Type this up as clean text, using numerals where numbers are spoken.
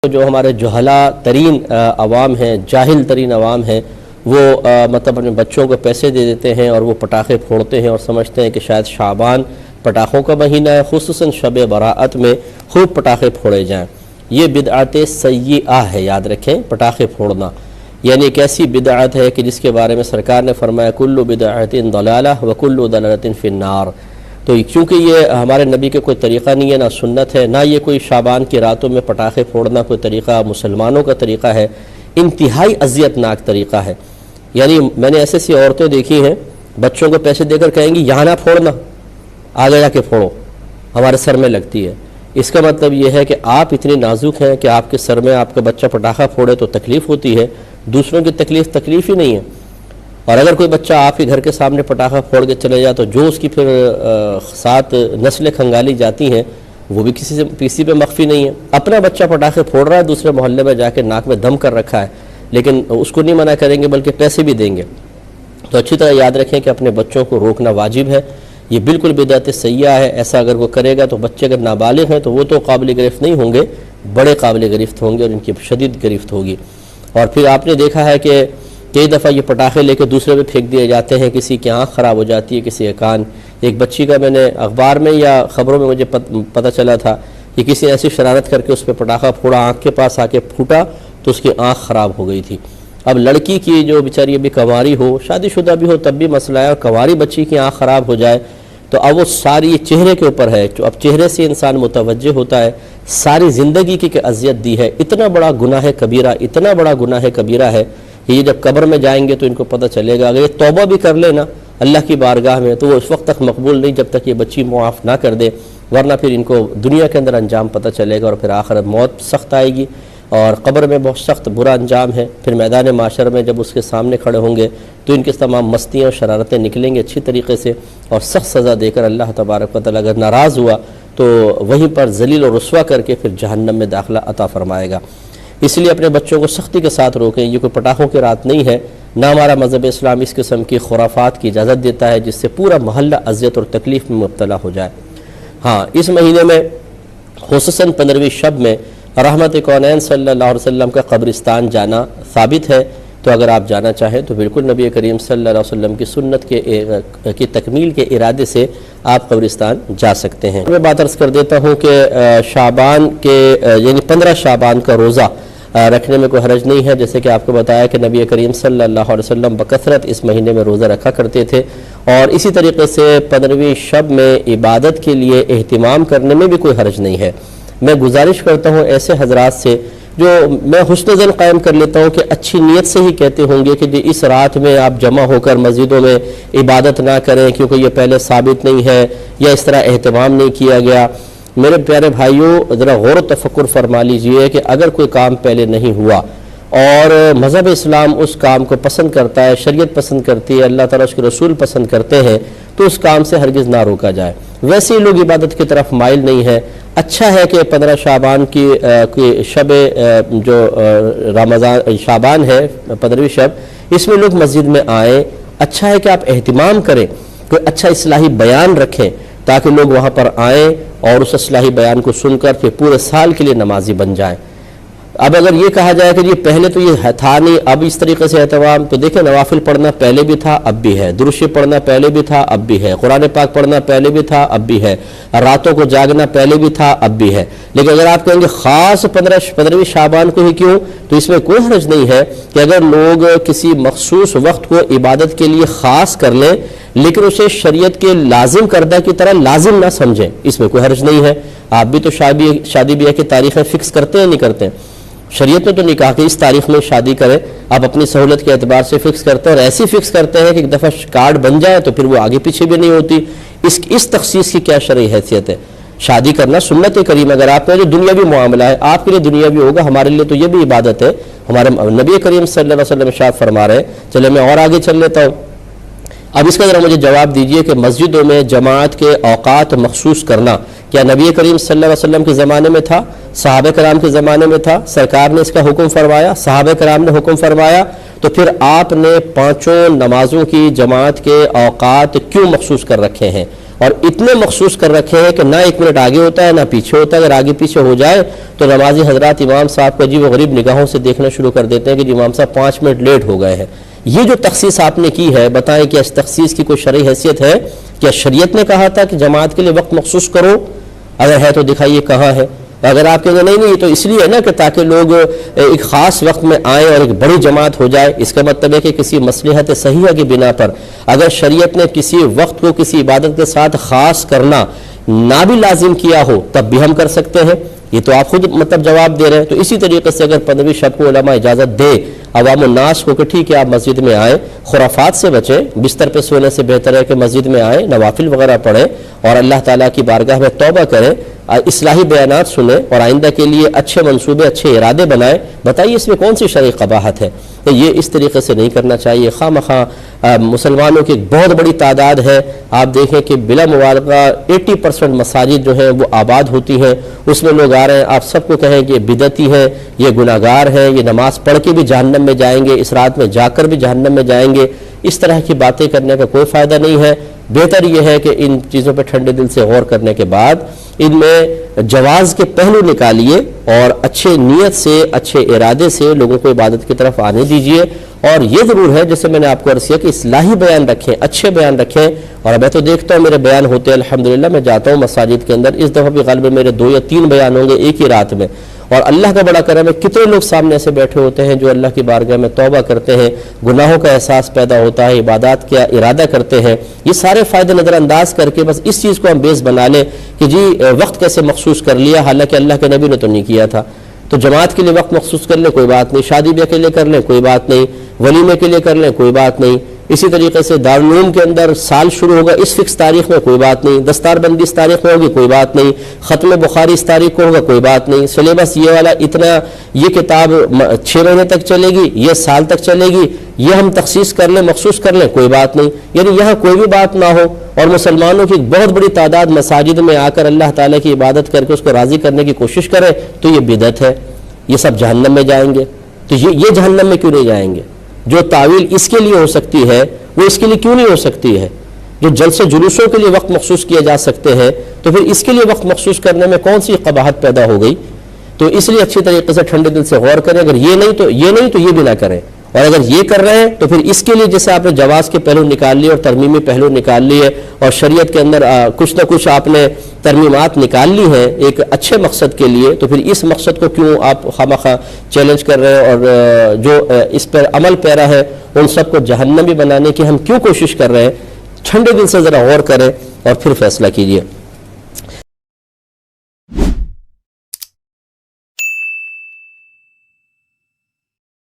جو ہمارے جہلا ترین عوام ہیں، جاہل ترین عوام ہیں، وہ مطلب اپنے بچوں کو پیسے دے دیتے ہیں اور وہ پٹاخے پھوڑتے ہیں اور سمجھتے ہیں کہ شاید شعبان پٹاخوں کا مہینہ ہے، خصوصاً شب براءت میں خوب پٹاخے پھوڑے جائیں۔ یہ بدعت سیئہ ہے، یاد رکھیں، پٹاخے پھوڑنا یعنی ایک ایسی بدعت ہے کہ جس کے بارے میں سرکار نے فرمایا کل بدعت ضلالہ وکل ضلالۃ فی النار۔ تو چونکہ یہ ہمارے نبی کے کوئی طریقہ نہیں ہے، نہ سنت ہے، نہ یہ کوئی شعبان کی راتوں میں پٹاخے پھوڑنا کوئی طریقہ مسلمانوں کا طریقہ ہے، انتہائی اذیت ناک طریقہ ہے۔ یعنی میں نے ایسی عورتیں دیکھی ہیں، بچوں کو پیسے دے کر کہیں گی یہاں نہ پھوڑنا، آگے جا کے پھوڑو، ہمارے سر میں لگتی ہے۔ اس کا مطلب یہ ہے کہ آپ اتنی نازک ہیں کہ آپ کے سر میں آپ کا بچہ پٹاخہ پھوڑے تو تکلیف ہوتی ہے، دوسروں کی تکلیف ہی نہیں ہے۔ اور اگر کوئی بچہ آپ کے گھر کے سامنے پٹاخہ پھوڑ کے چلے جائے تو جو اس کی پھر ساتھ نسلیں کھنگالی جاتی ہیں وہ بھی کسی پہ مخفی نہیں ہے۔ اپنا بچہ پٹاخے پھوڑ رہا ہے، دوسرے محلے میں جا کے ناک میں دم کر رکھا ہے، لیکن اس کو نہیں منع کریں گے بلکہ پیسے بھی دیں گے۔ تو اچھی طرح یاد رکھیں کہ اپنے بچوں کو روکنا واجب ہے، یہ بالکل بدعت سیئہ ہے۔ ایسا اگر وہ کرے گا تو بچے اگر نابالغ ہیں تو وہ تو قابل گرفت نہیں ہوں گے، بڑے قابل گرفت ہوں گے اور ان کی شدید گرفت ہوگی۔ اور پھر آپ نے دیکھا ہے کہ کئی دفعہ یہ پٹاخے لے کے دوسرے پہ پھینک دیے جاتے ہیں، کسی کی آنکھ خراب ہو جاتی ہے، کسی کا کان۔ ایک بچی کا میں نے اخبار میں یا خبروں میں مجھے پتہ چلا تھا کہ کسی ایسی شرارت کر کے اس پہ پٹاخہ پھوڑا، آنکھ کے پاس آ کے پھوٹا تو اس کی آنکھ خراب ہو گئی تھی۔ اب لڑکی کی جو بیچاری ابھی کنواری ہو، شادی شدہ بھی ہو تب بھی مسئلہ ہے، اور کنواری بچی کی آنکھ خراب ہو جائے تو اب وہ ساری چہرے کے اوپر ہے، جو اب چہرے سے انسان متوجہ ہوتا ہے، ساری زندگی کی کہ اذیت دی ہے۔ اتنا بڑا گناہ کبیرہ، اتنا بڑا گناہ کبیرہ ہے کہ یہ جب قبر میں جائیں گے تو ان کو پتہ چلے گا۔ اگر یہ توبہ بھی کر لے نا اللہ کی بارگاہ میں تو وہ اس وقت تک مقبول نہیں جب تک یہ بچی معاف نہ کر دے، ورنہ پھر ان کو دنیا کے اندر انجام پتہ چلے گا اور پھر آخرت موت سخت آئے گی اور قبر میں بہت سخت برا انجام ہے۔ پھر میدان معاشر میں جب اس کے سامنے کھڑے ہوں گے تو ان کے تمام مستیاں اور شرارتیں نکلیں گے اچھی طریقے سے، اور سخت سزا دے کر اللہ تبارک و تعالیٰ اگر ناراض ہوا تو وہیں پر ذلیل و رسوا کر کے پھر جہنم میں داخلہ عطا فرمائے گا۔ اس لیے اپنے بچوں کو سختی کے ساتھ روکیں، یہ کوئی پٹاخوں کی رات نہیں ہے، نہ ہمارا مذہب اسلام اس قسم کی خرافات کی اجازت دیتا ہے جس سے پورا محلہ اذیت اور تکلیف میں مبتلا ہو جائے۔ ہاں، اس مہینے میں خصوصاً 15ویں شب میں رحمت کونین صلی اللہ علیہ وسلم کا قبرستان جانا ثابت ہے، تو اگر آپ جانا چاہیں تو بالکل نبی کریم صلی اللہ علیہ وسلم کی سنت کی تکمیل کے ارادے سے آپ قبرستان جا سکتے ہیں۔ میں بات عرض کر دیتا ہوں کہ شعبان کے یعنی 15 شعبان کا روزہ رکھنے میں کوئی حرج نہیں ہے، جیسے کہ آپ کو بتایا کہ نبی کریم صلی اللہ علیہ وسلم بکثرت اس مہینے میں روزہ رکھا کرتے تھے، اور اسی طریقے سے 15ویں شب میں عبادت کے لیے اہتمام کرنے میں بھی کوئی حرج نہیں ہے۔ میں گزارش کرتا ہوں ایسے حضرات سے جو میں حسن ظن قائم کر لیتا ہوں کہ اچھی نیت سے ہی کہتے ہوں گے کہ اس رات میں آپ جمع ہو کر مسجدوں میں عبادت نہ کریں کیونکہ یہ پہلے ثابت نہیں ہے یا اس طرح اہتمام نہیں کیا گیا۔ میرے پیارے بھائیوں، ذرا غور و تفکر فرما لیجئے کہ اگر کوئی کام پہلے نہیں ہوا اور مذہب اسلام اس کام کو پسند کرتا ہے، شریعت پسند کرتی ہے، اللہ تعالیٰ اس کے رسول پسند کرتے ہیں، تو اس کام سے ہرگز نہ روکا جائے۔ ویسے ہی لوگ عبادت کی طرف مائل نہیں ہے۔ اچھا ہے کہ 15 شعبان کی شب جو رمضان شعبان ہے 15ویں شب، اس میں لوگ مسجد میں آئیں۔ اچھا ہے کہ آپ اہتمام کریں، کوئی اچھا اصلاحی بیان رکھیں تاکہ لوگ وہاں پر آئیں اور اس اصلاحی بیان کو سن کر پھر پورے سال کے لیے نمازی بن جائیں۔ اب اگر یہ کہا جائے کہ یہ پہلے تو یہ تھا نہیں، اب اس طریقے سے اہتمام، تو دیکھیں نوافل پڑھنا پہلے بھی تھا اب بھی ہے، درود شریف پڑھنا پہلے بھی تھا اب بھی ہے، قرآن پاک پڑھنا پہلے بھی تھا اب بھی ہے، راتوں کو جاگنا پہلے بھی تھا اب بھی ہے۔ لیکن اگر آپ کہیں گے خاص 15ویں شعبان کو ہی کیوں، تو اس میں کوئی حرج نہیں ہے کہ اگر لوگ کسی مخصوص وقت کو عبادت کے لیے خاص کر لیں لیکن اسے شریعت کے لازم کردہ کی طرح لازم نہ سمجھیں، اس میں کوئی حرج نہیں ہے۔ آپ بھی تو شادی بیاہ کی تاریخیں فکس کرتے ہیں نہیں کرتے ہیں؟ شریعت میں تو نکاح کی اس تاریخ میں شادی کریں، آپ اپنی سہولت کے اعتبار سے فکس کرتے ہیں، اور ایسی فکس کرتے ہیں کہ ایک دفعہ کارڈ بن جائے تو پھر وہ آگے پیچھے بھی نہیں ہوتی۔ اس تخصیص کی کیا شرعی حیثیت ہے؟ شادی کرنا سنت کریم، اگر آپ کا جو دنیاوی معاملہ ہے آپ کے لیے دنیاوی ہوگا، ہمارے لیے تو یہ بھی عبادت ہے۔ ہمارے نبی کریم صلی اللہ علیہ وسلم ارشاد فرما رہے ہیں، چلے میں اور آگے چل لیتا ہوں۔ اب اس کا ذرا مجھے جواب دیجئے کہ مسجدوں میں جماعت کے اوقات مخصوص کرنا کیا نبی کریم صلی اللہ علیہ وسلم کے زمانے میں تھا؟ صحابہ کرام کے زمانے میں تھا؟ سرکار نے اس کا حکم فرمایا، صحابہ کرام نے حکم فرمایا، تو پھر آپ نے 5 نمازوں کی جماعت کے اوقات کیوں مخصوص کر رکھے ہیں؟ اور اتنے مخصوص کر رکھے ہیں کہ نہ 1 منٹ آگے ہوتا ہے نہ پیچھے ہوتا ہے. اگر آگے پیچھے ہو جائے تو نمازی حضرات امام صاحب کو عجیب و غریب نگاہوں سے دیکھنا شروع کر دیتے ہیں کہ امام صاحب 5 منٹ لیٹ ہو گئے ہیں. یہ جو تخصیص آپ نے کی ہے، بتائیں کہ اس تخصیص کی کوئی شرعی حیثیت ہے؟ کیا شریعت نے کہا تھا کہ جماعت کے لیے وقت مخصوص کرو؟ اگر ہے تو دکھائیے کہاں ہے. اگر آپ کہیں گے نہیں یہ تو اس لیے ہے نا کہ تاکہ لوگ ایک خاص وقت میں آئیں اور ایک بڑی جماعت ہو جائے، اس کا مطلب ہے کہ کسی مصلحت صحیحہ کی بنا پر اگر شریعت نے کسی وقت کو کسی عبادت کے ساتھ خاص کرنا نہ بھی لازم کیا ہو تب بھی ہم کر سکتے ہیں. یہ تو آپ خود مطلب جواب دے رہے ہیں. تو اسی طریقے سے اگر 15ویں شب کو علماء اجازت دے عوام الناس کو کہ ٹھیک ہے آپ مسجد میں آئیں، خرافات سے بچیں، بستر پہ سونے سے بہتر ہے کہ مسجد میں آئیں، نوافل وغیرہ پڑھیں اور اللہ تعالیٰ کی بارگاہ میں توبہ کریں، اصلاحی بیانات سنیں اور آئندہ کے لیے اچھے منصوبے اچھے ارادے بنائیں. بتائیے اس میں کون سی شرعی قباحت ہے؟ تو یہ اس طریقے سے نہیں کرنا چاہیے. خواہ مخواہ مسلمانوں کی ایک بہت بڑی تعداد ہے، آپ دیکھیں کہ بلا مبالغہ 80% مساجد جو ہیں وہ آباد ہوتی ہیں، اس میں لوگ آ رہے ہیں. آپ سب کو کہیں کہ یہ بدعتی ہیں، یہ گناہگار ہیں، یہ نماز پڑھ کے بھی جہنم میں جائیں گے، اس رات میں جا کر بھی جہنم میں جائیں گے. اس طرح کی باتیں کرنے کا کوئی فائدہ نہیں ہے. بہتر یہ ہے کہ ان چیزوں پہ ٹھنڈے دل سے غور کرنے کے بعد ان میں جواز کے پہلو نکالیے اور اچھے نیت سے اچھے ارادے سے لوگوں کو عبادت کی طرف آنے دیجیے. اور یہ ضرور ہے جیسے میں نے آپ کو عرض کیا کہ اصلاحی بیان رکھیں، اچھے بیان رکھیں. اور میں تو دیکھتا ہوں میرے بیان ہوتے ہیں الحمدللہ، میں جاتا ہوں مساجد کے اندر، اس دفعہ بھی غالباً میرے 2 یا 3 بیان ہوں گے ایک ہی رات میں. اور اللہ کا بڑا کرم ہے، کتنے لوگ سامنے سے بیٹھے ہوتے ہیں جو اللہ کی بارگاہ میں توبہ کرتے ہیں، گناہوں کا احساس پیدا ہوتا ہے، عبادات کا ارادہ کرتے ہیں. یہ سارے فائدے نظر انداز کر کے بس اس چیز کو ہم بیس بنا لیں کہ جی وقت کیسے مخصوص کر لیا، حالانکہ اللہ کے نبی نے تو نہیں کیا تھا. تو جماعت کے لیے وقت مخصوص کر لیں کوئی بات نہیں، شادی بیاہ کے لیے کر لیں کوئی بات نہیں، ولیمے کے لیے کر لیں کوئی بات نہیں. اسی طریقے سے دارالعلوم کے اندر سال شروع ہوگا اس فکس تاریخ میں کوئی بات نہیں، دستار بندی اس تاریخ میں ہوگی کوئی بات نہیں، ختم بخاری اس تاریخ کو ہوگا کوئی بات نہیں، سلیبس یہ والا اتنا، یہ کتاب 6 مہینے تک چلے گی، یہ سال تک چلے گی، یہ ہم تخصیص کر لیں مخصوص کر لیں کوئی بات نہیں. یعنی یہاں کوئی بھی بات نہ ہو اور مسلمانوں کی ایک بہت بڑی تعداد مساجد میں آ کر اللہ تعالیٰ کی عبادت کر کے اس کو راضی کرنے کی کوشش کرے تو یہ بدعت ہے. یہ سب جہنم میں جائیں گے. تو یہ جہنم میں کیوں نہیں جائیں گے؟ جو تعویل اس کے لیے ہو سکتی ہے وہ اس کے لیے کیوں نہیں ہو سکتی ہے؟ جو جلسے جلوسوں کے لیے وقت مخصوص کیے جا سکتے ہیں تو پھر اس کے لیے وقت مخصوص کرنے میں کون سی قباحت پیدا ہو گئی؟ تو اس لیے اچھی طریقے سے ٹھنڈے دل سے غور کریں. اگر یہ نہیں تو یہ بھی نہ کریں، اور اگر یہ کر رہے ہیں تو پھر اس کے لیے جیسے آپ نے جواز کے پہلو نکال لیے اور ترمیمی پہلو نکال لیے اور شریعت کے اندر کچھ نہ کچھ آپ نے ترمیمات نکال لی ہیں ایک اچھے مقصد کے لیے، تو پھر اس مقصد کو کیوں آپ خامخواہ چیلنج کر رہے ہیں؟ اور جو اس پر عمل پیرا ہے ان سب کو جہنمی بنانے کی ہم کیوں کوشش کر رہے ہیں؟ ٹھنڈے دل سے ذرا غور کریں اور پھر فیصلہ کیجیے.